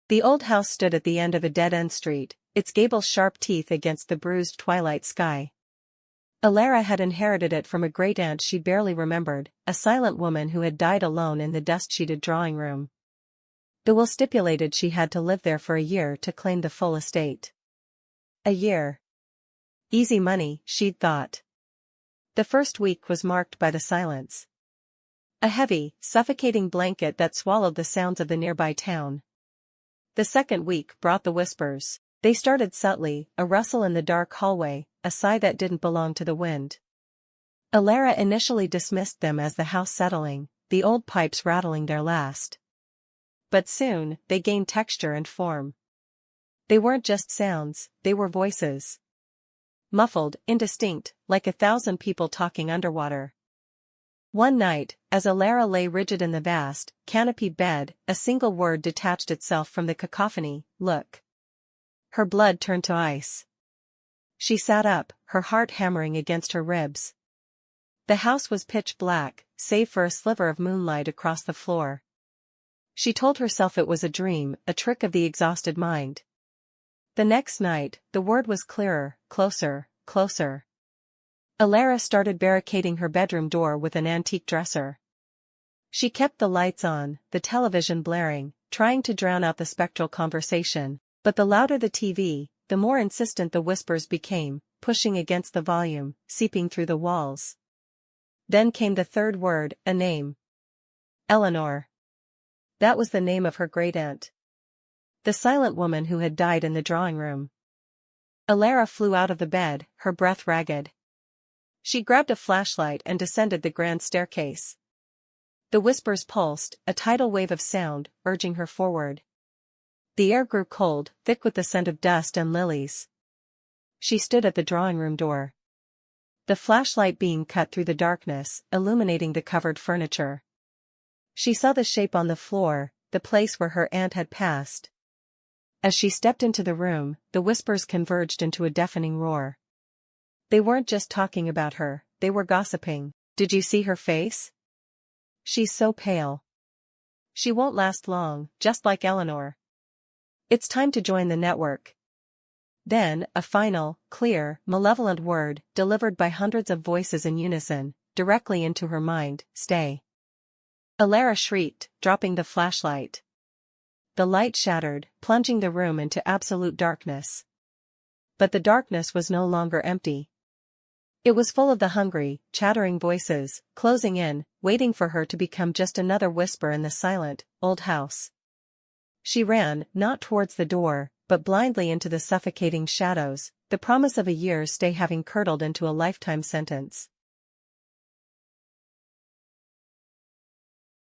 The old house stood at the end of a dead-end street, its gables sharp teeth against the bruised twilight sky. Elara had inherited it from a great-aunt she barely remembered, a silent woman who had died alone in the dust-sheeted drawing room. The will stipulated she had to live there for a year to claim the full estate. A year. Easy money, she'd thought. The first week was marked by the silence. A heavy, suffocating blanket that swallowed the sounds of the nearby town. The second week brought the whispers. They started subtly, a rustle in the dark hallway, a sigh that didn't belong to the wind. Elara initially dismissed them as the house settling, the old pipes rattling their last. But soon, they gained texture and form. They weren't just sounds, they were voices. Muffled, indistinct, like 1,000 people talking underwater. One night, as Elara lay rigid in the vast, canopied bed, a single word detached itself from the cacophony: look. Her blood turned to ice. She sat up, her heart hammering against her ribs. The house was pitch black, save for a sliver of moonlight across the floor. She told herself it was a dream, a trick of the exhausted mind. The next night, the word was clearer, closer, closer. Elara started barricading her bedroom door with an antique dresser. She kept the lights on, the television blaring, trying to drown out the spectral conversation, but the louder the TV, the more insistent the whispers became, pushing against the volume, seeping through the walls. Then came the third word, a name. Eleanor. That was the name of her great-aunt. The silent woman who had died in the drawing room. Elara flew out of the bed, her breath ragged. She grabbed a flashlight and descended the grand staircase. The whispers pulsed, a tidal wave of sound, urging her forward. The air grew cold, thick with the scent of dust and lilies. She stood at the drawing-room door. The flashlight beam cut through the darkness, illuminating the covered furniture. She saw the shape on the floor, the place where her aunt had passed. As she stepped into the room, the whispers converged into a deafening roar. They weren't just talking about her, they were gossiping. Did you see her face? She's so pale. She won't last long, just like Eleanor. It's time to join the network. Then, a final, clear, malevolent word, delivered by hundreds of voices in unison, directly into her mind: stay. Elara shrieked, dropping the flashlight. The light shattered, plunging the room into absolute darkness. But the darkness was no longer empty. It was full of the hungry, chattering voices, closing in, waiting for her to become just another whisper in the silent, old house. She ran, not towards the door, but blindly into the suffocating shadows, the promise of a year's stay having curdled into a lifetime sentence.